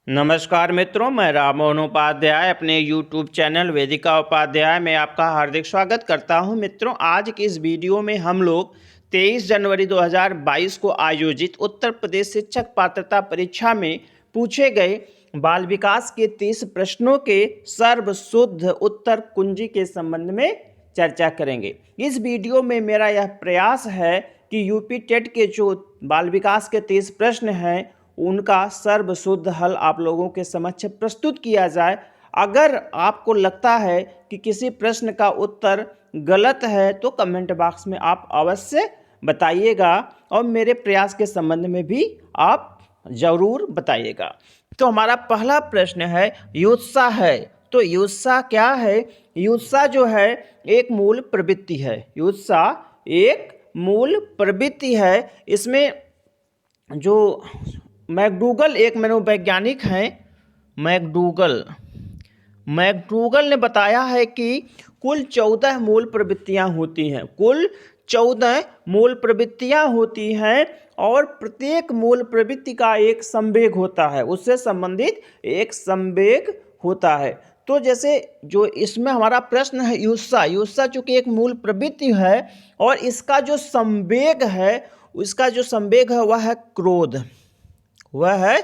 नमस्कार मित्रों, मैं राममोहन उपाध्याय अपने YouTube चैनल वेदिका उपाध्याय में आपका हार्दिक स्वागत करता हूं। मित्रों, आज की इस वीडियो में हम लोग 23 जनवरी 2022 को आयोजित उत्तर प्रदेश शिक्षक पात्रता परीक्षा में पूछे गए बाल विकास के 30 प्रश्नों के सर्वशुद्ध उत्तर कुंजी के संबंध में चर्चा करेंगे। इस वीडियो में मेरा यह प्रयास है कि यूपी टेट के जो बाल विकास के 30 प्रश्न हैं उनका सर्वशुद्ध हल आप लोगों के समक्ष प्रस्तुत किया जाए। अगर आपको लगता है कि किसी प्रश्न का उत्तर गलत है तो कमेंट बॉक्स में आप अवश्य बताइएगा और मेरे प्रयास के संबंध में भी आप ज़रूर बताइएगा। तो हमारा पहला प्रश्न है युत्सा है। तो युत्सा क्या है? युत्सा जो है एक मूल प्रवृत्ति है। युत्सा एक मूल प्रवृत्ति है। इसमें जो मैकडूगल एक मनोवैज्ञानिक हैं, मैकडूगल ने बताया है कि कुल 14 मूल प्रवृत्तियां होती हैं। कुल 14 मूल प्रवृत्तियां होती हैं और प्रत्येक मूल प्रवृत्ति का एक संवेग होता है, उससे संबंधित एक संवेग होता है। तो जैसे जो इसमें हमारा प्रश्न है युत्सा चूंकि एक मूल प्रवृत्ति है और इसका जो संवेग है वह है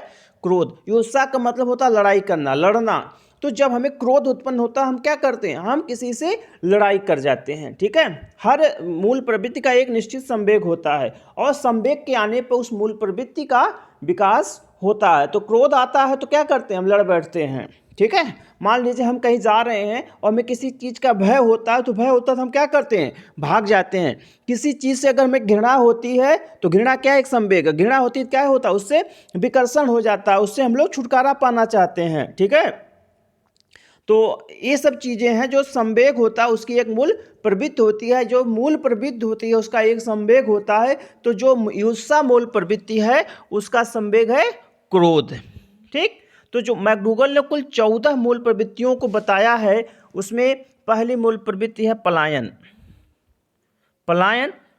क्रोध। युत्सा का मतलब होता है लड़ाई करना, लड़ना। तो जब हमें क्रोध उत्पन्न होता है हम क्या करते हैं? हम किसी से लड़ाई कर जाते हैं। ठीक है, हर मूल प्रवृत्ति का एक निश्चित संवेग होता है और संवेग के आने पर उस मूल प्रवृत्ति का विकास होता है। तो क्रोध आता है तो क्या करते हैं? हम लड़ बैठते हैं। ठीक है, मान लीजिए हम कहीं जा रहे हैं और हमें किसी चीज़ का भय होता है, तो हम क्या करते हैं? भाग जाते हैं। किसी चीज़ से अगर हमें घृणा होती है तो घृणा क्या एक संवेग है, घृणा होती है क्या होता है? उससे विकर्षण हो जाता है, उससे हम लोग छुटकारा पाना चाहते हैं। ठीक है, तो ये सब चीज़ें हैं। जो संवेग होता है उसकी एक मूल प्रवृत्ति होती है, जो मूल प्रवृत्ति होती है उसका एक संवेग होता है। तो जो युत्सा मूल प्रवृत्ति है उसका संवेग है क्रोध। ठीक, तो जो मैकडूगल ने कुल 14 मूल प्रवृत्तियों को बताया है उसमें पहली मूल प्रवृत्ति है पलायन।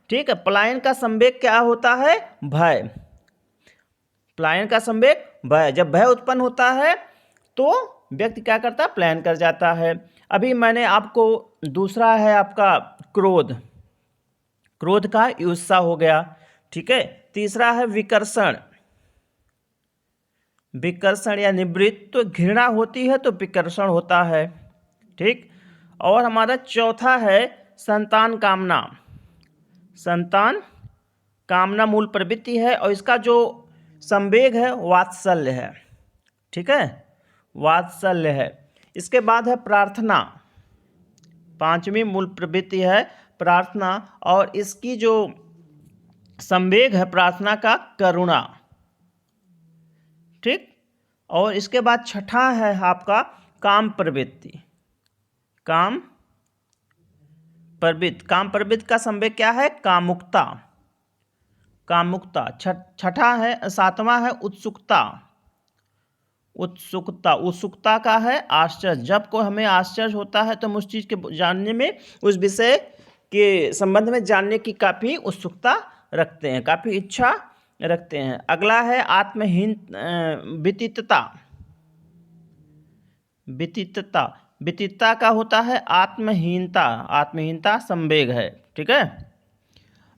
ठीक है, पलायन का संवेग क्या होता है? भय। पलायन का संवेग भय। जब भय उत्पन्न होता है तो व्यक्ति क्या करता है? पलायन कर जाता है। अभी मैंने आपको दूसरा है आपका क्रोध का युत्सा हो गया। ठीक है, तीसरा है विकर्षण या निवृत्त। तो घृणा होती है तो विकर्षण होता है। ठीक, और हमारा चौथा है संतान कामना मूल प्रवृत्ति है और इसका जो संवेग है वात्सल्य है। ठीक है, वात्सल्य है। इसके बाद है प्रार्थना, पांचवी मूल प्रवृत्ति है प्रार्थना और इसकी जो संवेग है प्रार्थना का करुणा। ठीक, और इसके बाद छठा है आपका काम प्रवृत्ति। काम प्रवृत्ति का संवेग क्या है? कामुकता। छठा है, सातवां है उत्सुकता का है आश्चर्य। जब को हमें आश्चर्य होता है तो हम उस चीज़ के जानने में, उस विषय के संबंध में जानने की काफ़ी उत्सुकता रखते हैं, काफ़ी इच्छा रखते हैं। अगला है वितीतता का होता है आत्महीनता संवेग है। ठीक है,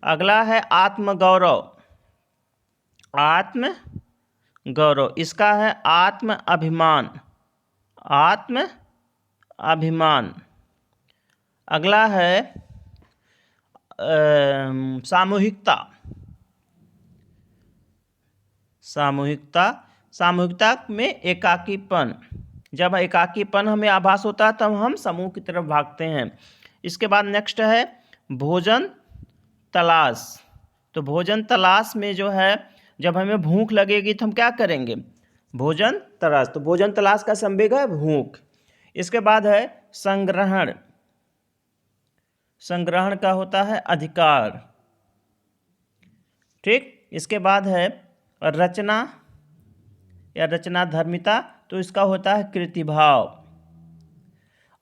अगला है आत्मगौरव। इसका है आत्म अभिमान। अगला है सामूहिकता में एकाकीपन। जब एकाकीपन हमें आभास होता है तब हम समूह की तरफ भागते हैं। इसके बाद नेक्स्ट है भोजन तलाश। तो भोजन तलाश में जो है जब हमें भूख लगेगी तो हम क्या करेंगे? भोजन तलाश। तो भोजन तलाश का संवेग है भूख। इसके बाद है संग्रहण का होता है अधिकार। ठीक, इसके बाद है रचनाधर्मिता। तो इसका होता है कृतिभाव।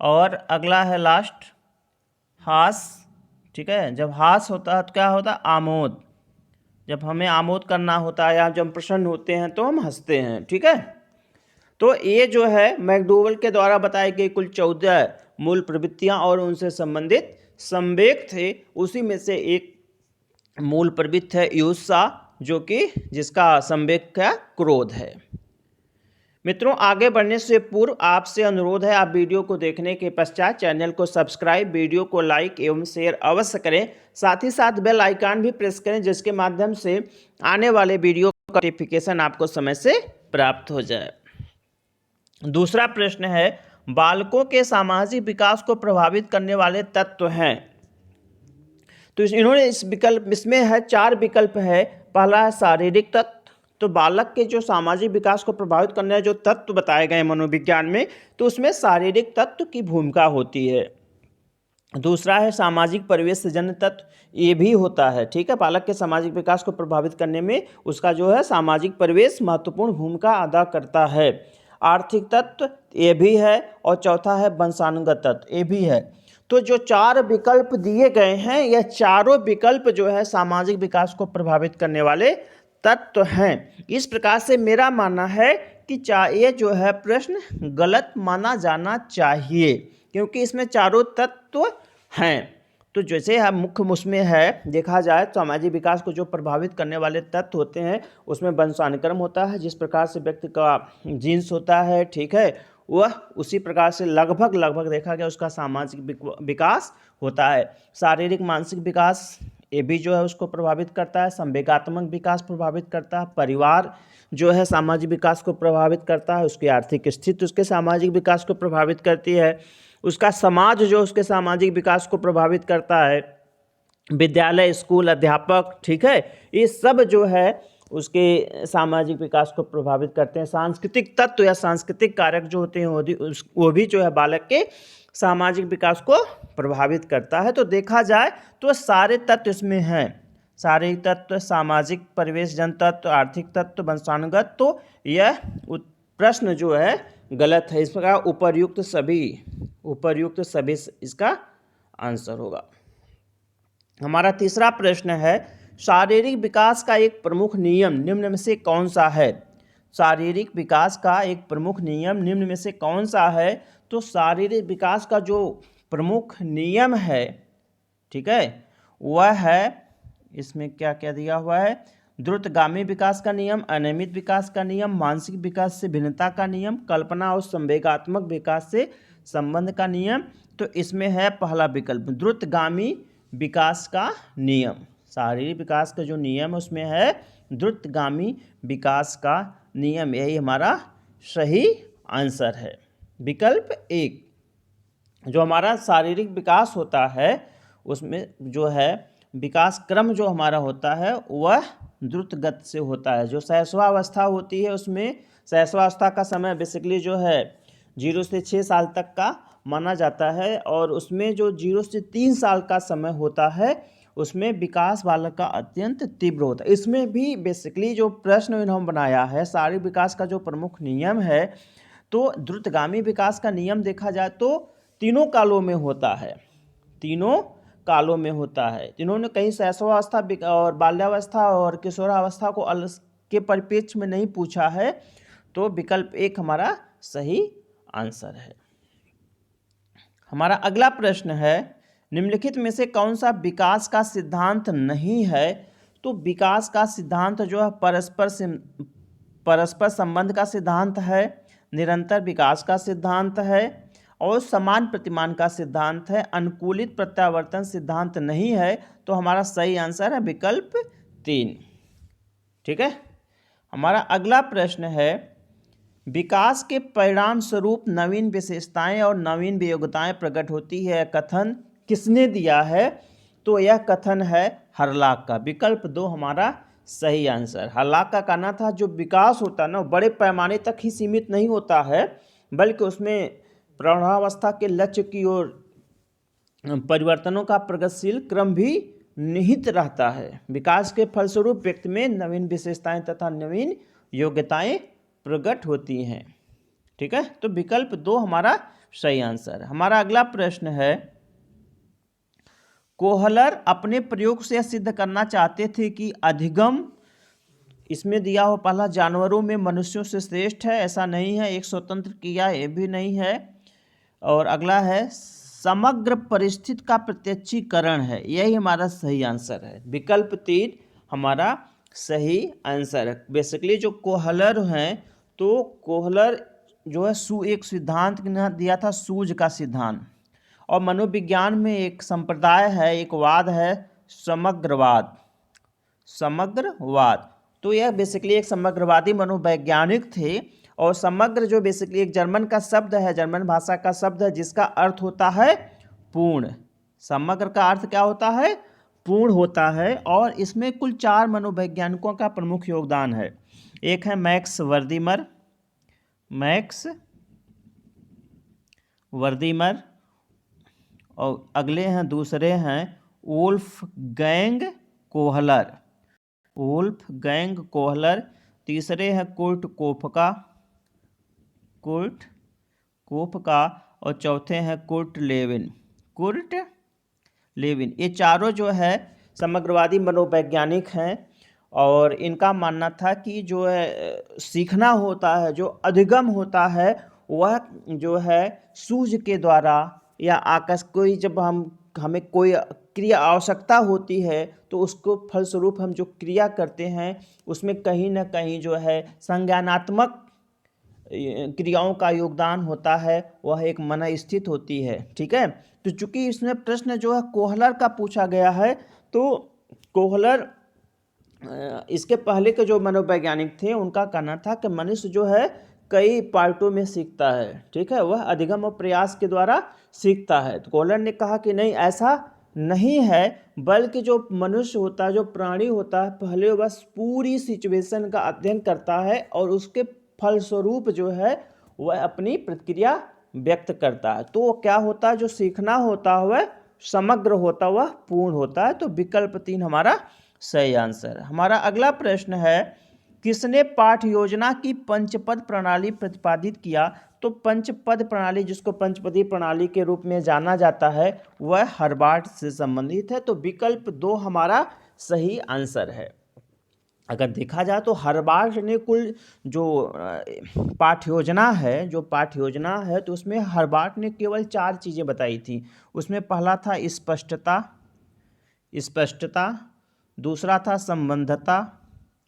और अगला है लास्ट हास। ठीक है, जब हास होता है तो क्या होता है? आमोद। जब हमें आमोद करना होता है या जब हम प्रसन्न होते हैं तो हम हंसते हैं। ठीक है, तो ये जो है मैकडोवेल के द्वारा बताई गई कुल 14 मूल प्रवृत्तियां और उनसे संबंधित संवेग थे। उसी में से एक मूल प्रवृत्ति है ईर्ष्या, जो कि जिसका संवेग का क्रोध है। मित्रों, आगे बढ़ने से पूर्व आपसे अनुरोध है, आप वीडियो को देखने के पश्चात चैनल को सब्सक्राइब, वीडियो को लाइक एवं शेयर अवश्य करें। साथ ही साथ बेल आइकन भी प्रेस करें, जिसके माध्यम से आने वाले वीडियो का नोटिफिकेशन आपको समय से प्राप्त हो जाए। दूसरा प्रश्न है, बालकों के सामाजिक विकास को प्रभावित करने वाले तत्व हैं। तो इन्होंने इसमें है 4 विकल्प है। पहला है शारीरिक तत्व। तो बालक के जो सामाजिक विकास को प्रभावित करने वाले जो तत्व बताए गए मनोविज्ञान में, तो उसमें शारीरिक तत्व की भूमिका होती है। दूसरा है सामाजिक परिवेश से जन्य तत्व, ये भी होता है, ठीक है। बालक के सामाजिक विकास को प्रभावित करने में उसका जो है सामाजिक परिवेश महत्वपूर्ण भूमिका अदा करता है। आर्थिक तत्व ये भी है, और चौथा है वंशानुगत तत्व, ये भी है। तो जो 4 विकल्प दिए गए हैं, यह चारों विकल्प जो है सामाजिक विकास को प्रभावित करने वाले तत्व हैं। इस प्रकार से मेरा मानना है कि ये जो है प्रश्न गलत माना जाना चाहिए, क्योंकि इसमें चारों तत्व हैं। तो जैसे हम मुख्य उसमें है देखा जाए, सामाजिक विकास को जो प्रभावित करने वाले तत्व होते हैं, उसमें वंशानुक्रम होता है, जिस प्रकार से व्यक्ति का जीन्स होता है, ठीक है, वह उसी प्रकार से लगभग देखा गया उसका सामाजिक विकास होता है। शारीरिक मानसिक विकास ये भी जो है उसको प्रभावित करता है। संवेगात्मक विकास प्रभावित करता है। परिवार जो है सामाजिक विकास को प्रभावित करता है। उसकी आर्थिक स्थिति उसके सामाजिक विकास को प्रभावित करती है। उसका समाज जो उसके सामाजिक विकास को प्रभावित करता है। विद्यालय, स्कूल, अध्यापक, ठीक है, ये सब जो है उसके सामाजिक विकास को प्रभावित करते हैं। सांस्कृतिक तत्व या सांस्कृतिक कारक जो होते हैं वो भी जो है बालक के सामाजिक विकास को प्रभावित करता है। तो देखा जाए तो सारे तत्व इसमें हैं। शारीरिक तत्व, सामाजिक परिवेश जन तत्व, आर्थिक तत्व, वंशानुगत। तो यह प्रश्न जो है गलत है। इस प्रकार उपर्युक्त सभी इसका आंसर होगा। हमारा तीसरा प्रश्न है, शारीरिक विकास का एक प्रमुख नियम निम्न में से कौन सा है? शारीरिक विकास का एक प्रमुख नियम निम्न में से कौन सा है? तो शारीरिक विकास का जो प्रमुख नियम है, ठीक है, वह है, इसमें क्या क्या दिया हुआ है, द्रुतगामी विकास का नियम, अनियमित विकास का नियम, मानसिक विकास से भिन्नता का नियम, कल्पना और संवेगात्मक विकास से संबंध का नियम। तो इसमें है पहला विकल्प, द्रुतगामी विकास का नियम। शारीरिक विकास का जो नियम उसमें है द्रुतगामी विकास का नियम, यही हमारा सही आंसर है। विकल्प 1, जो हमारा शारीरिक विकास होता है उसमें जो है विकास क्रम जो हमारा होता है वह द्रुत गति से होता है। जो शैशवावस्था होती है उसमें शैशवावस्था का समय बेसिकली जो है 0 से 6 साल तक का माना जाता है, और उसमें जो 0 से 3 साल का समय होता है उसमें विकास बालक का अत्यंत तीव्र होता है। इसमें भी बेसिकली जो प्रश्न इन्होंने बनाया है, शारीरिक विकास का जो प्रमुख नियम है, तो द्रुतगामी विकास का नियम देखा जाए तो तीनों कालों में होता है, तीनों कालों में होता है। इन्होंने कहीं शैशवावस्था और बाल्यावस्था और किशोरावस्था को अलग के परिप्रेक्ष्य में नहीं पूछा है। तो विकल्प 1 हमारा सही आंसर है। हमारा अगला प्रश्न है, निम्नलिखित में से कौन सा विकास का सिद्धांत नहीं है? तो विकास का सिद्धांत जो है परस्पर संबंध का सिद्धांत है, निरंतर विकास का सिद्धांत है, और समान प्रतिमान का सिद्धांत है। अनुकूलित प्रत्यावर्तन सिद्धांत नहीं है। तो हमारा सही आंसर है विकल्प 3, ठीक है। हमारा अगला प्रश्न है, विकास के परिणाम स्वरूप नवीन विशेषताएं और नवीन वियोग्यताएं प्रकट होती है, कथन किसने दिया है? तो यह कथन है हर्लॉक का। विकल्प 2 हमारा सही आंसर। हर्लॉक का कहना था जो विकास होता है ना बड़े पैमाने तक ही सीमित नहीं होता है, बल्कि उसमें प्रौढ़ावस्था के लक्ष्य की ओर परिवर्तनों का प्रगतिशील क्रम भी निहित रहता है। विकास के फलस्वरूप व्यक्ति में नवीन विशेषताएं तथा नवीन योग्यताएं प्रकट होती हैं, ठीक है। तो विकल्प 2 हमारा सही आंसर है। हमारा अगला प्रश्न है, कोहलर अपने प्रयोग से सिद्ध करना चाहते थे कि अधिगम इसमें दिया हुआ पहला, जानवरों में मनुष्यों से श्रेष्ठ है, ऐसा नहीं है। एक स्वतंत्र क्रिया, ये भी नहीं है। और अगला है समग्र परिस्थिति का प्रत्यक्षीकरण है, यही हमारा सही आंसर है। विकल्प 3 हमारा सही आंसर है। बेसिकली जो कोहलर हैं, तो कोहलर जो है एक सिद्धांत दिया था, सूझ का सिद्धांत। और मनोविज्ञान में एक संप्रदाय है, एक वाद है, समग्रवाद। समग्रवाद, तो यह बेसिकली एक समग्रवादी मनोवैज्ञानिक थे। और समग्र जो बेसिकली एक जर्मन का शब्द है, जर्मन भाषा का शब्द है, जिसका अर्थ होता है पूर्ण। समग्र का अर्थ क्या होता है? पूर्ण होता है। और इसमें कुल 4 मनोवैज्ञानिकों का प्रमुख योगदान है। एक है मैक्स वर्दीमर, मैक्स वर्दीमर, और अगले हैं, दूसरे हैं वुल्फगैंग कोहलर, वुल्फगैंग कोहलर। तीसरे हैं कुर्ट कोफका, कुर्ट कोफका। और चौथे हैं कुर्ट लेविन, कुर्ट लेविन। ये चारों जो है समग्रवादी मनोवैज्ञानिक हैं। और इनका मानना था कि जो है सीखना होता है, जो अधिगम होता है, वह जो है सूझ के द्वारा या कोई जब हमें कोई क्रिया आवश्यकता होती है, तो उसको फलस्वरूप हम जो क्रिया करते हैं, उसमें कहीं ना कहीं जो है संज्ञानात्मक क्रियाओं का योगदान होता है, वह एक मन स्थित होती है। ठीक है, तो चूंकि इसमें प्रश्न जो है कोहलर का पूछा गया है, तो कोहलर इसके पहले के जो मनोवैज्ञानिक थे, उनका कहना था कि मनुष्य जो है कई पार्टों में सीखता है। ठीक है, वह अधिगम और प्रयास के द्वारा सीखता है। तो कोहलर ने कहा कि नहीं, ऐसा नहीं है, बल्कि जो मनुष्य होता है, जो प्राणी होता है, पहले बस पूरी सिचुएशन का अध्ययन करता है और उसके फलस्वरूप जो है वह अपनी प्रतिक्रिया व्यक्त करता है। तो क्या होता है, जो सीखना होता है वह समग्र होता है, वह पूर्ण होता है। तो विकल्प 3 हमारा सही आंसर है। हमारा अगला प्रश्न है, किसने पाठ योजना की पंचपद प्रणाली प्रतिपादित किया? तो पंचपद प्रणाली, जिसको पंचपदी प्रणाली के रूप में जाना जाता है, वह हर्बार्ट से संबंधित है। तो विकल्प 2 हमारा सही आंसर है। अगर देखा जाए तो हर्बार्ट ने कुल जो पाठ योजना है, तो उसमें हर्बार्ट ने केवल 4 चीज़ें बताई थी। उसमें पहला था स्पष्टता, दूसरा था संबंधता,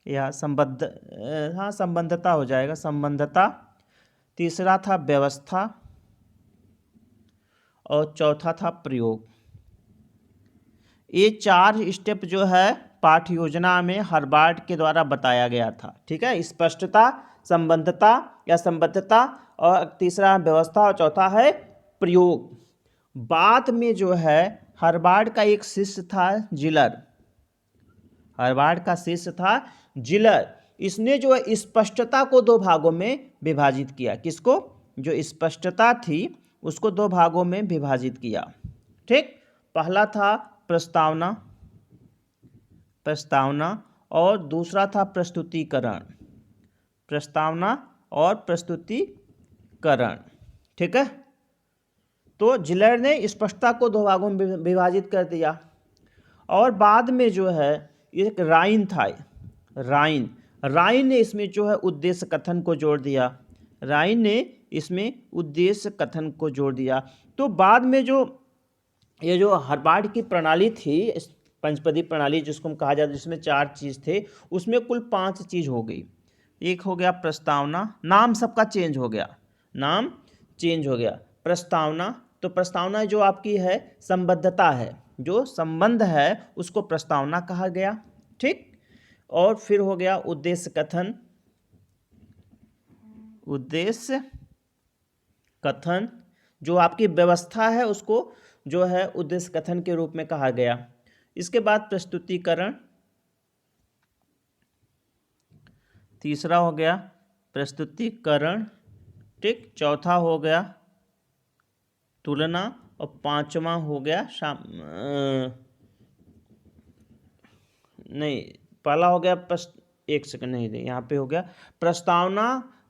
या संबंधता हो जाएगा, संबंधता। तीसरा था व्यवस्था, और चौथा था प्रयोग। ये 4 स्टेप जो है पाठ योजना में हर्बार्ट के द्वारा बताया गया था। ठीक है, स्पष्टता, संबंधता या संबद्धता, और तीसरा व्यवस्था, और चौथा है प्रयोग। बाद में जो है हर्बार्ट का एक शिष्य था जिलर, हर्बार्ट का शिष्य था जिलर। इसने जो है स्पष्टता को 2 भागों में विभाजित किया। किसको? जो स्पष्टता थी उसको 2 भागों में विभाजित किया। ठीक, पहला था प्रस्तावना, और दूसरा था प्रस्तुतिकरण, प्रस्तावना और प्रस्तुतिकरण। ठीक है, तो जिलर ने स्पष्टता को 2 भागों में विभाजित कर दिया। और बाद में जो है एक राइन था, राइन ने इसमें जो है उद्देश्य कथन को जोड़ दिया, राइन ने इसमें उद्देश्य कथन को जोड़ दिया। तो बाद में जो ये जो हर्बार्ट की प्रणाली थी, पंचपदी प्रणाली जिसको हम कहा जाता है, जिसमें 4 चीज़ थे, उसमें कुल 5 चीज़ हो गई। एक हो गया प्रस्तावना, नाम सबका चेंज हो गया, नाम चेंज हो गया। प्रस्तावना, तो प्रस्तावना जो आपकी है संबद्धता है, जो संबंध है उसको प्रस्तावना कहा गया। ठीक, और फिर हो गया उद्देश्य कथन, उद्देश्य कथन। जो आपकी व्यवस्था है उसको जो है उद्देश्य कथन के रूप में कहा गया। इसके बाद प्रस्तुतिकरण, तीसरा हो गया प्रस्तुतिकरण। ठीक, चौथा हो गया तुलना, और 5वां हो गया नहीं, पहला हो गया एक सेकंड, नहीं यहाँ पे हो गया प्रस्तावना,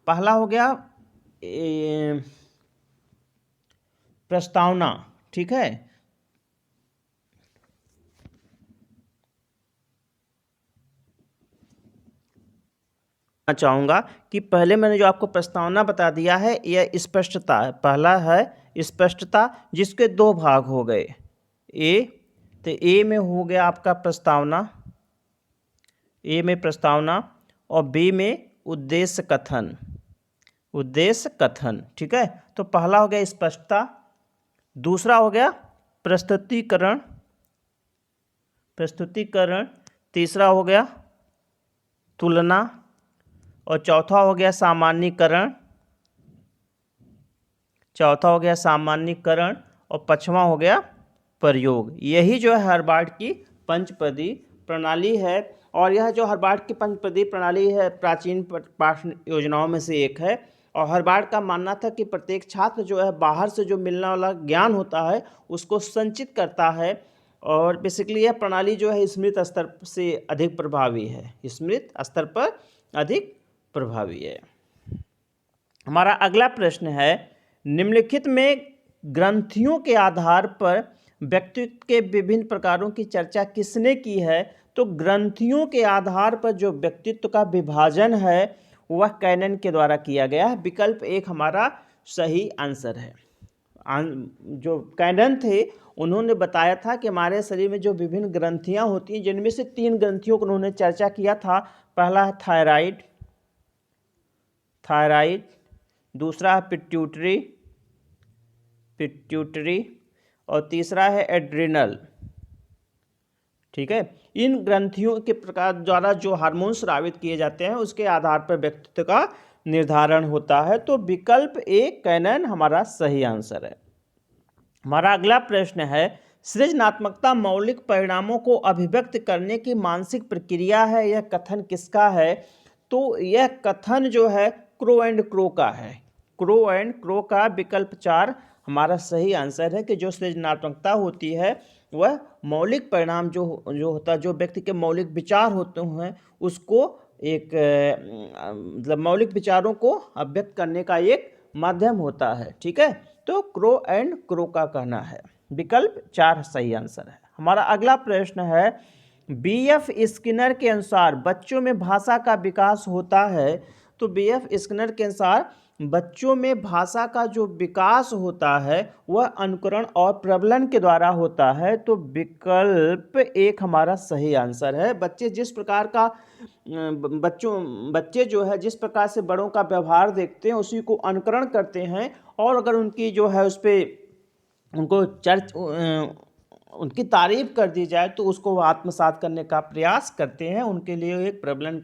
पहला हो गया प्रस्तावना। ठीक है, चाहूँगा कि पहले मैंने जो आपको प्रस्तावना बता दिया है यह स्पष्टता है। पहला है स्पष्टता, जिसके दो भाग हो गए। ए, तो ए में हो गया आपका प्रस्तावना, ए में प्रस्तावना, और बी में उद्देश्य कथन, उद्देश्य कथन। ठीक है, तो पहला हो गया स्पष्टता, दूसरा हो गया प्रस्तुतिकरण, प्रस्तुतिकरण, तीसरा हो गया तुलना, और चौथा हो गया सामान्यीकरण, चौथा हो गया सामान्यीकरण, और पांचवा हो गया प्रयोग। यही जो है हार्वर्ड की पंचपदी प्रणाली है, और यह जो हार्वर्ड की पंचपदी प्रणाली है प्राचीन पाठ्य योजनाओं में से एक है। और हार्वर्ड का मानना था कि प्रत्येक छात्र जो है बाहर से जो मिलने वाला ज्ञान होता है उसको संचित करता है, और बेसिकली यह प्रणाली जो है स्मृत स्तर से अधिक प्रभावी है, स्मृत स्तर पर अधिक प्रभावी है। हमारा अगला प्रश्न है, निम्नलिखित में ग्रंथियों के आधार पर व्यक्तित्व के विभिन्न प्रकारों की चर्चा किसने की है? तो ग्रंथियों के आधार पर जो व्यक्तित्व का विभाजन है वह कैनन के द्वारा किया गया है। विकल्प एक हमारा सही आंसर है। जो कैनन थे उन्होंने बताया था कि हमारे शरीर में जो विभिन्न ग्रंथियां होती हैं, जिनमें से 3 ग्रंथियों को उन्होंने चर्चा किया था। पहला है थायराइड, थायराइड, दूसरा है पिट्यूटरी, पिट्यूटरी, और तीसरा है एड्रिनल। ठीक है, इन ग्रंथियों के प्रकार द्वारा जो हार्मोन स्रावित किए जाते हैं उसके आधार पर व्यक्तित्व का निर्धारण होता है। तो विकल्प ए कैनन हमारा सही आंसर है। हमारा अगला प्रश्न है, सृजनात्मकता मौलिक परिणामों को अभिव्यक्त करने की मानसिक प्रक्रिया है, यह कथन किसका है? तो यह कथन जो है क्रो एंड क्रो का है, क्रो एंड क्रो का। विकल्प 4 हमारा सही आंसर है कि जो सृजनात्मकता होती है वह मौलिक परिणाम जो होता है, जो व्यक्ति के मौलिक विचार होते हैं उसको एक मतलब मौलिक विचारों को अभिव्यक्त करने का एक माध्यम होता है। ठीक है, तो क्रो एंड क्रो का कहना है। विकल्प 4 सही आंसर है। हमारा अगला प्रश्न है, बीएफ स्किनर के अनुसार बच्चों में भाषा का विकास होता है। तो बीएफ स्किनर के अनुसार बच्चों में भाषा का जो विकास होता है वह अनुकरण और प्रबलन के द्वारा होता है। तो विकल्प 1 हमारा सही आंसर है। बच्चे जिस प्रकार का बच्चे जो है जिस प्रकार से बड़ों का व्यवहार देखते हैं उसी को अनुकरण करते हैं, और अगर उनकी जो है उस पर उनको उनकी तारीफ कर दी जाए तो उसको वह आत्मसात करने का प्रयास करते हैं। उनके लिए एक प्रबलन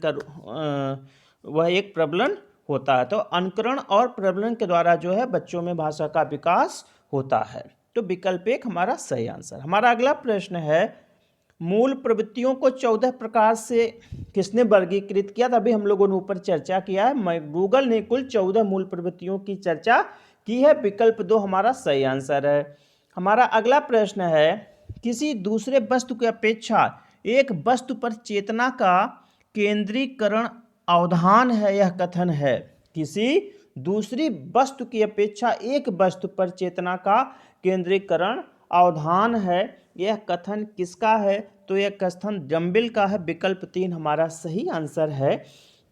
वह एक प्रबलन होता है। तो अनुकरण और प्रबलन के द्वारा जो है बच्चों में भाषा का विकास होता है। तो विकल्प 1 हमारा सही आंसर। हमारा अगला प्रश्न है, मूल प्रवृत्तियों को 14 प्रकार से किसने वर्गीकृत किया था? अभी हम लोगों ने ऊपर चर्चा किया है, गूगल ने कुल 14 मूल प्रवृत्तियों की चर्चा की है। विकल्प 2 हमारा सही आंसर है। हमारा अगला प्रश्न है, किसी दूसरे वस्तु की अपेक्षा एक वस्तु पर चेतना का केंद्रीकरण अवधान है, यह कथन है। किसी दूसरी वस्तु की अपेक्षा एक वस्तु पर चेतना का केंद्रीकरण अवधान है, यह कथन किसका है? तो यह कथन डम्बिल का है। विकल्प 3 हमारा सही आंसर है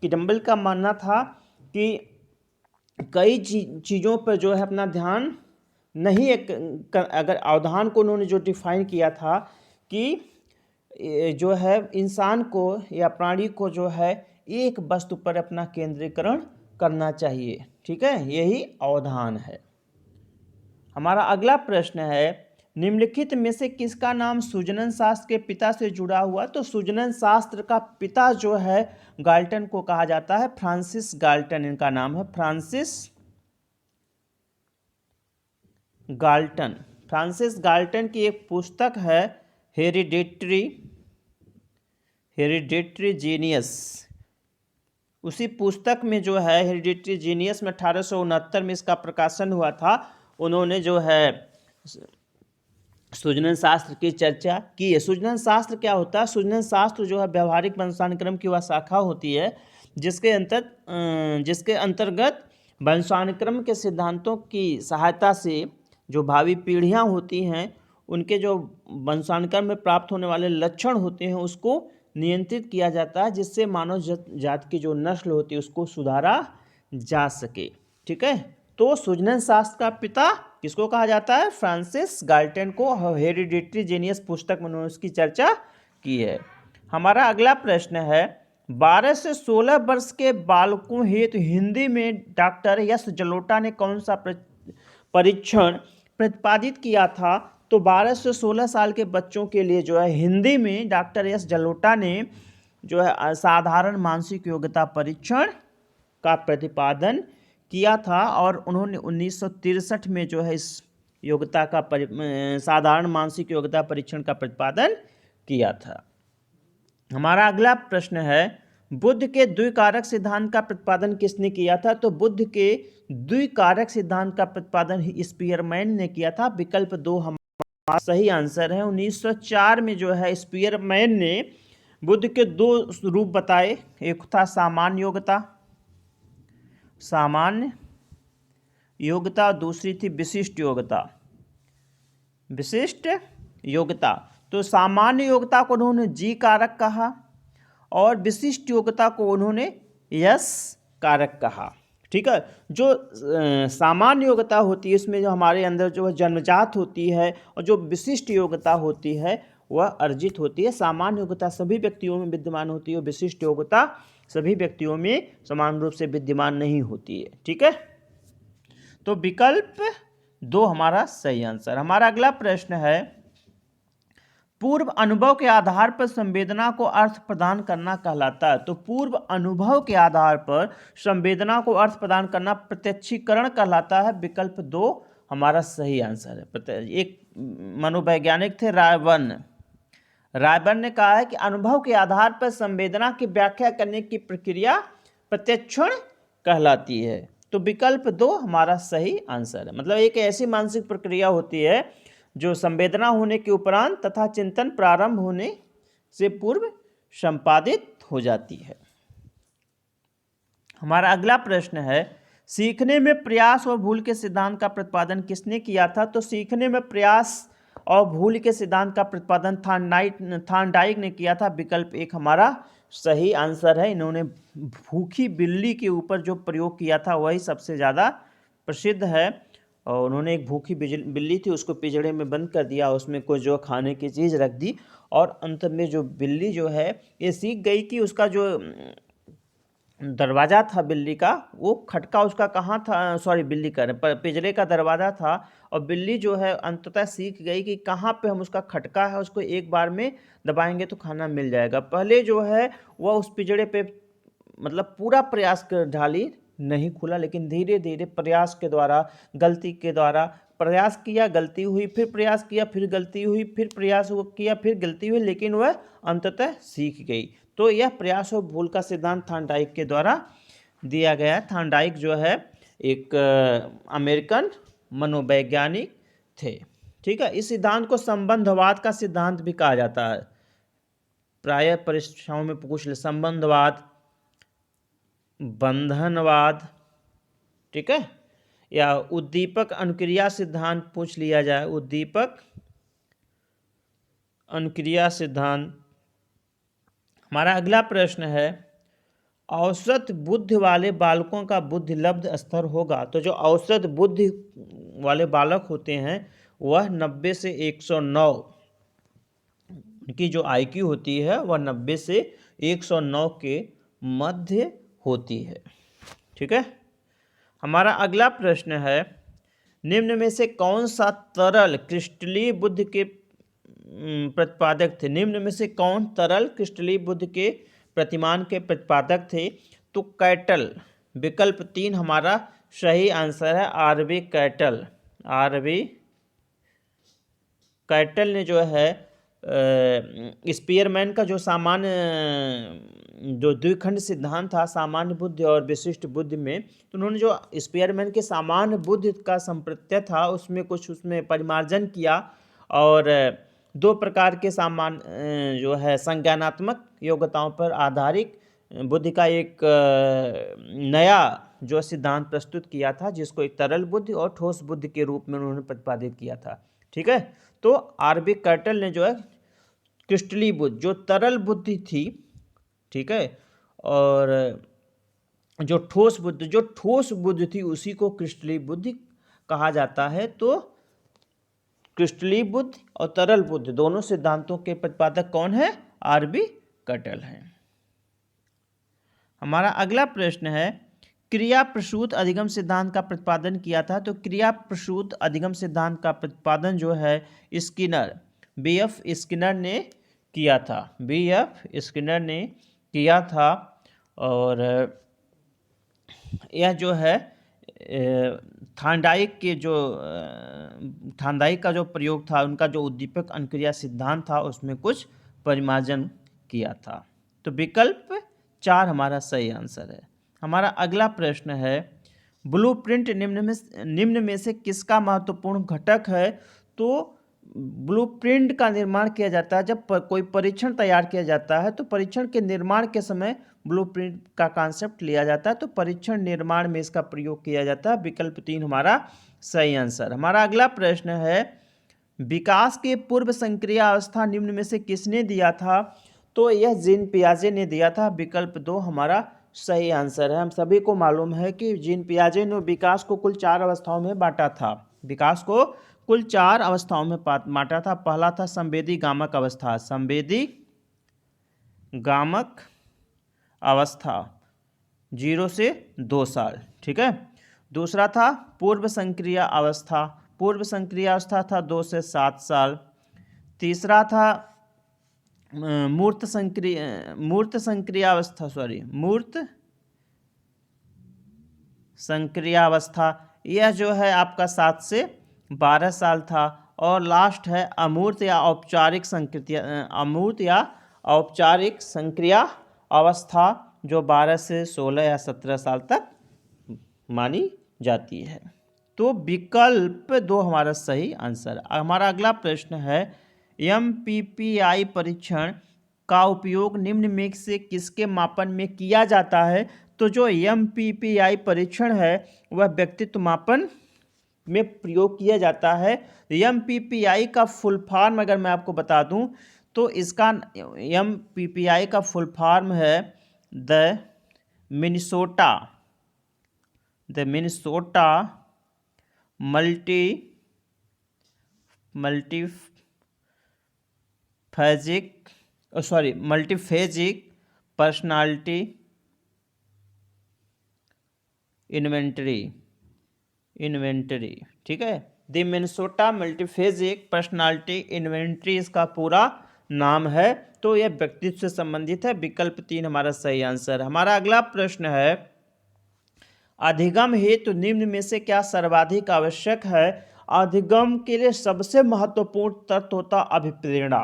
कि डम्बिल का मानना था कि कई चीज़ों पर जो है अपना ध्यान नहीं अगर अवधान को उन्होंने जो डिफाइन किया था कि जो है इंसान को या प्राणी को जो है एक वस्तु पर अपना केंद्रीकरण करना चाहिए। ठीक है, यही अवधान है। हमारा अगला प्रश्न है, निम्नलिखित में से किसका नाम सुजनन शास्त्र के पिता से जुड़ा हुआ? तो सुजनन शास्त्र का पिता जो है गाल्टन को कहा जाता है, फ्रांसिस गाल्टन इनका नाम है, फ्रांसिस गाल्टन। फ्रांसिस गाल्टन की एक पुस्तक है हेरिडिटरी जीनियस। उसी पुस्तक में जो है हेरिडिटरी जीनियस में 1869 में इसका प्रकाशन हुआ था। उन्होंने जो है सुजनन शास्त्र की चर्चा की है। सुजनन शास्त्र क्या होता है? सुजनन शास्त्र जो है व्यवहारिक वंशानुक्रम की वह शाखा होती है जिसके अंतर्गत वंशानुक्रम के सिद्धांतों की सहायता से जो भावी पीढ़ियां होती हैं उनके जो वंशानुक्रम में प्राप्त होने वाले लक्षण होते हैं उसको नियंत्रित किया जाता है, जिससे मानव जात की जो नस्ल होती है उसको सुधारा जा सके। ठीक है, तो सूजन शास्त्र का पिता किसको कहा जाता है? फ्रांसिस गाल्टन को हेरिडिटरी जीनियस पुस्तक में उन्होंने उसकी चर्चा की है। हमारा अगला प्रश्न है, 12 से 16 वर्ष के बालकों हेतु हिंदी में डॉक्टर यश जलोटा ने कौन सा परीक्षण प्रतिपादित किया था? तो 12 से 16 साल के बच्चों के लिए जो है हिंदी में डॉक्टर यश जलोटा ने जो है साधारण मानसिक योग्यता परीक्षण का प्रतिपादन किया था, और उन्होंने 1963 में जो है इस योग्यता का साधारण मानसिक योग्यता परीक्षण का प्रतिपादन किया था। हमारा अगला प्रश्न है, बुद्ध के द्विकारक सिद्धांत का प्रतिपादन किसने किया था? तो बुद्ध के द्विकारक सिद्धांत का प्रतिपादन स्पीयरमैन ने किया था। विकल्प 2 हमारा सही आंसर है। 1904 में जो है स्पीयरमैन ने बुद्ध के 2 रूप बताए, एक था सामान्य योग्यता, दूसरी थी विशिष्ट योग्यता। तो सामान्य योग्यता को उन्होंने जी कारक कहा और विशिष्ट योग्यता को उन्होंने यस कारक कहा। ठीक है, जो सामान्य योग्यता होती है इसमें जो हमारे अंदर जो जन्मजात होती है, और जो विशिष्ट योग्यता होती है वह अर्जित होती है। सामान्य योग्यता सभी व्यक्तियों में विद्यमान होती है, विशिष्ट योग्यता सभी व्यक्तियों में समान रूप से विद्यमान नहीं होती है। ठीक है, तो विकल्प 2 हमारा सही आंसर। हमारा अगला प्रश्न है, पूर्व अनुभव के आधार पर संवेदना को अर्थ प्रदान करना कहलाता है। तो पूर्व अनुभव के आधार पर संवेदना को अर्थ प्रदान करना प्रत्यक्षीकरण कहलाता है। विकल्प 2 हमारा सही आंसर है। एक मनोवैज्ञानिक थे रायबर्न ने कहा है कि अनुभव के आधार पर संवेदना की व्याख्या करने की प्रक्रिया प्रत्यक्षण कहलाती है। तो विकल्प 2 हमारा सही आंसर है। मतलब एक ऐसी मानसिक प्रक्रिया होती है जो संवेदना होने के उपरांत तथा चिंतन प्रारंभ होने से पूर्व संपादित हो जाती है। हमारा अगला प्रश्न है, सीखने में प्रयास और भूल के सिद्धांत का प्रतिपादन किसने किया था? तो सीखने में प्रयास और भूल के सिद्धांत का प्रतिपादन थॉर्नडाइक ने किया था। विकल्प 1 हमारा सही आंसर है। इन्होंने भूखी बिल्ली के ऊपर जो प्रयोग किया था वही सबसे ज़्यादा प्रसिद्ध है, और उन्होंने एक भूखी बिल्ली थी उसको पिंजड़े में बंद कर दिया, उसमें कोई जो खाने की चीज़ रख दी, और अंत में जो बिल्ली जो है ये सीख गई कि उसका जो दरवाज़ा था बिल्ली का, वो खटका उसका कहाँ था, सॉरी बिल्ली का पिंजरे का दरवाज़ा था, और बिल्ली जो है अंततः सीख गई कि कहाँ पे हम उसका खटका है उसको एक बार में दबाएंगे तो खाना मिल जाएगा। पहले जो है वह उस पिंजरे पे मतलब पूरा प्रयास कर ढाली, नहीं खुला, लेकिन धीरे धीरे प्रयास के द्वारा, गलती के द्वारा प्रयास किया, गलती हुई, फिर प्रयास किया, फिर गलती हुई, फिर प्रयास किया, फिर गलती हुई, लेकिन वह अंततः सीख गई। तो यह प्रयास और भूल का सिद्धांत थॉर्नडाइक के द्वारा दिया गया। थॉर्नडाइक जो है एक अमेरिकन मनोवैज्ञानिक थे। ठीक है, इस सिद्धांत को संबंधवाद का सिद्धांत भी कहा जाता है। प्रायः परीक्षाओं में पूछ ले, संबंधवाद, बंधनवाद, ठीक है, या उद्दीपक अनुक्रिया सिद्धांत पूछ लिया जाए, उद्दीपक अनुक्रिया सिद्धांत। हमारा अगला प्रश्न है, औसत बुद्धि वाले बालकों का बुद्धिलब्ध स्तर होगा। तो जो औसत बुद्धि वाले बालक होते हैं वह 90 से 109, उनकी जो IQ होती है वह 90 से 109 के मध्य होती है। ठीक है, हमारा अगला प्रश्न है, निम्न में से कौन सा तरल क्रिस्टलीय बुद्धि के प्रतिपादक थे? निम्न में से कौन तरल क्रिस्टलीय बुद्धि के प्रतिमान के प्रतिपादक थे? तो कैटल। विकल्प 3 हमारा सही आंसर है, RV कैटल। RV कैटल ने जो है स्पीयरमैन का जो सामान्य जो द्विखंड सिद्धांत था सामान्य बुद्धि और विशिष्ट बुद्धि में, तो उन्होंने जो स्पीयरमैन के सामान्य बुद्धि का संप्रत्यय था उसमें परिमार्जन किया, और 2 प्रकार के सामान्य जो है संज्ञानात्मक योग्यताओं पर आधारित बुद्धि का एक नया जो सिद्धांत प्रस्तुत किया था, जिसको एक तरल बुद्धि और ठोस बुद्धि के रूप में उन्होंने प्रतिपादित किया था। ठीक है, तो RV कैटल ने जो है क्रिस्टलीबुद्ध जो तरल बुद्धि थी, ठीक है, और जो ठोस बुद्धि थी उसी को क्रिस्टलीबुद्धि कहा जाता है। तो क्रिस्टलीबुद्ध और तरल बुद्ध दोनों सिद्धांतों के प्रतिपादक कौन है? आरबी कटल है। हमारा अगला प्रश्न है, क्रिया प्रसूत अधिगम सिद्धांत का प्रतिपादन किया था। तो क्रिया प्रसूत अधिगम सिद्धांत का प्रतिपादन जो है स्किनर, बीएफ स्किनर ने किया था। बीएफ स्किनर ने किया था। और यह जो है थार्नडाइक का जो प्रयोग था, उनका जो उद्दीपक अनुक्रिया सिद्धांत था, उसमें कुछ परिमार्जन किया था। तो विकल्प 4 हमारा सही आंसर है। हमारा अगला प्रश्न है, ब्लूप्रिंट निम्न में से किसका महत्वपूर्ण घटक है? तो ब्लूप्रिंट का निर्माण किया जाता है जब कोई परीक्षण तैयार किया जाता है, तो परीक्षण के निर्माण के समय ब्लूप्रिंट का कॉन्सेप्ट लिया जाता है। तो परीक्षण निर्माण में इसका प्रयोग किया जाता है। विकल्प 3 हमारा सही आंसर। हमारा अगला प्रश्न है, विकास के पूर्व संक्रिय अवस्था निम्न में से किसने दिया था? तो यह जीन पियाजे ने दिया था। विकल्प 2 हमारा सही आंसर है। हम सभी को मालूम है कि जीन पियाजे ने विकास को कुल 4 अवस्थाओं में बांटा था। विकास को कुल 4 अवस्थाओं में बांटा था। पहला था संवेदी गामक अवस्था, संवेदी गामक अवस्था 0 से 2 साल, ठीक है। दूसरा था पूर्व संक्रिय अवस्था, पूर्व संक्रिय अवस्था था 2 से 7 साल। तीसरा था मूर्त संक्रियावस्था, यह जो है आपका 7 से 12 साल था। और लास्ट है अमूर्त या औपचारिक संक्रिया अवस्था, जो 12 से 16 या 17 साल तक मानी जाती है। तो विकल्प 2 हमारा सही आंसर। हमारा अगला प्रश्न है, MPPI परीक्षण का उपयोग निम्न में से किसके मापन में किया जाता है? तो जो MPPI परीक्षण है वह व्यक्तित्व मापन में प्रयोग किया जाता है। MPPI का फुल फॉर्म अगर मैं आपको बता दूं तो इसका MPPI का फुल फॉर्म है द मिनेसोटा मल्टीफेजिक पर्सनालिटी इन्वेंटरी, ठीक है। द मिनेसोटा मल्टीफेजिक पर्सनालिटी इन्वेंटरी इसका पूरा नाम है। तो यह व्यक्तित्व से संबंधित है। विकल्प 3 हमारा सही आंसर। हमारा अगला प्रश्न है, अधिगम हेतु निम्न में से क्या सर्वाधिक आवश्यक है? अधिगम के लिए सबसे महत्वपूर्ण तत्व होता अभिप्रेरणा।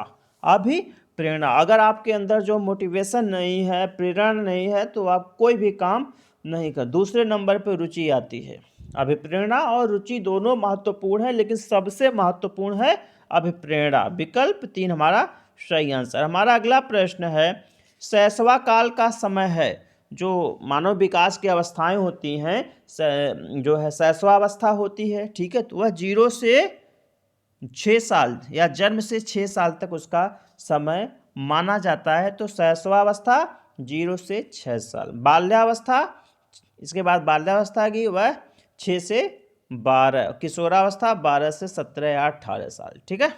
अगर आपके अंदर जो मोटिवेशन नहीं है, प्रेरणा नहीं है, तो आप कोई भी काम नहीं कर। दूसरे नंबर पर रुचि आती है। अभिप्रेरणा और रुचि दोनों महत्वपूर्ण है, लेकिन सबसे महत्वपूर्ण है अभिप्रेरणा। विकल्प 3 हमारा सही आंसर। हमारा अगला प्रश्न है, शैशवा काल का समय है, जो मानव विकास की अवस्थाएं होती हैं, जो है शैशवावस्था होती है, ठीक है। तो वह 0 से 6 साल या जन्म से 6 साल तक उसका समय माना जाता है। तो शैशवावस्था 0 से 6 साल। बाल्यावस्था, इसके बाद बाल्यावस्था की वह 6 से 12। किशोरावस्था 12 से 17 या 18 साल, ठीक है।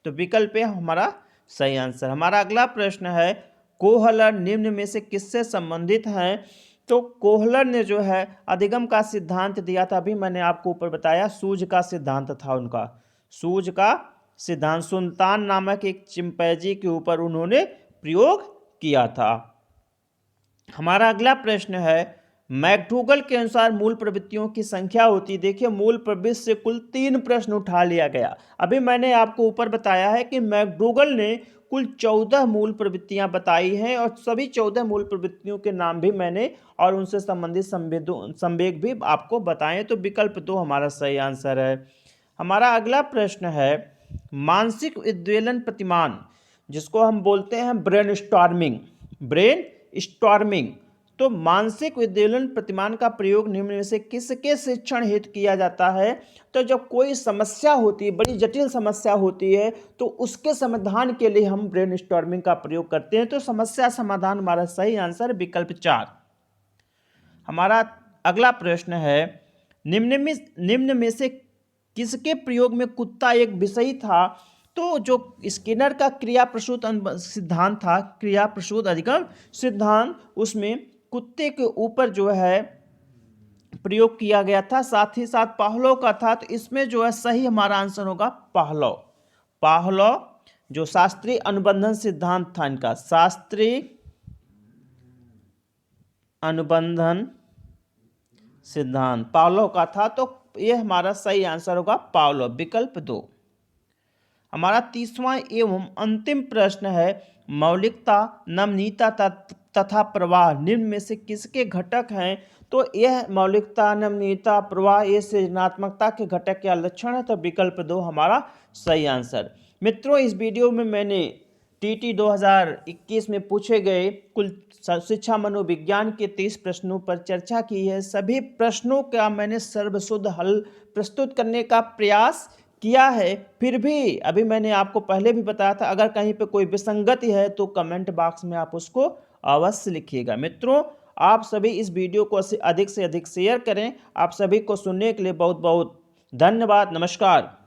तो विकल्प हमारा सही आंसर। हमारा अगला प्रश्न है, कोहलर निम्न में से किससे संबंधित हैं? तो कोहलर ने जो है अधिगम का सिद्धांत दिया था। अभी मैंने आपको ऊपर बताया सूझ का सिद्धांत था उनका। सूझ का सिद्धांत सुल्तान नामक एक चिंपैंजी के ऊपर उन्होंने प्रयोग किया था। हमारा अगला प्रश्न है, मैकडूगल के अनुसार मूल प्रवृत्तियों की संख्या होती। देखिए, मूल प्रवृत्ति से कुल 3 प्रश्न उठा लिया गया। अभी मैंने आपको ऊपर बताया है कि मैकडूगल ने कुल 14 मूल प्रवृत्तियां बताई हैं, और सभी 14 मूल प्रवृत्तियों के नाम भी मैंने और उनसे संबंधित संवेग भी आपको बताएं। तो विकल्प 2 हमारा सही आंसर है। हमारा अगला प्रश्न है, मानसिक उद्वेलन प्रतिमान, जिसको हम बोलते हैं ब्रेन स्टॉर्मिंग, तो मानसिक विद्युलन प्रतिमान का प्रयोग निम्न में से किसके शिक्षण हेतु किया जाता है? तो जब कोई समस्या होती है, बड़ी जटिल समस्या होती है, तो उसके समाधान के लिए हम ब्रेनस्टॉर्मिंग का प्रयोग करते हैं। तो समस्या समाधान हमारा सही आंसर विकल्प 4। हमारा अगला प्रश्न है, निम्न में से किसके प्रयोग में कुत्ता एक विषय था? तो जो स्किनर का क्रिया प्रसूत सिद्धांत था, क्रिया प्रसूत अधिगम सिद्धांत, उसमें कुत्ते के ऊपर जो है प्रयोग किया गया था, साथ ही साथ पावलोव का था। तो इसमें जो है सही हमारा आंसर होगा पावलोव। पावलोव जो शास्त्रीय अनुबंधन सिद्धांत था, इनका शास्त्रीय अनुबंधन सिद्धांत पावलोव का था। तो यह हमारा सही आंसर होगा पावलोव, विकल्प 2। हमारा तीसवां एवं अंतिम प्रश्न है, मौलिकता, नमनीयता तथा प्रवाह निम्न में से किसके घटक हैं? तो यह मौलिकता, नमनीयता, प्रवाह ये सृजनात्मकता के घटक या लक्षण है। तो विकल्प 2 हमारा सही आंसर। मित्रों, इस वीडियो में मैंने टीटी 2021 में पूछे गए कुल शिक्षा मनोविज्ञान के 30 प्रश्नों पर चर्चा की है। सभी प्रश्नों का मैंने सर्वशुद्ध हल प्रस्तुत करने का प्रयास किया है। फिर भी अभी मैंने आपको पहले भी बताया था, अगर कहीं पे कोई विसंगति है तो कमेंट बॉक्स में आप उसको अवश्य लिखिएगा। मित्रों, आप सभी इस वीडियो को अधिक से अधिक शेयर करें। आप सभी को सुनने के लिए बहुत बहुत धन्यवाद। नमस्कार।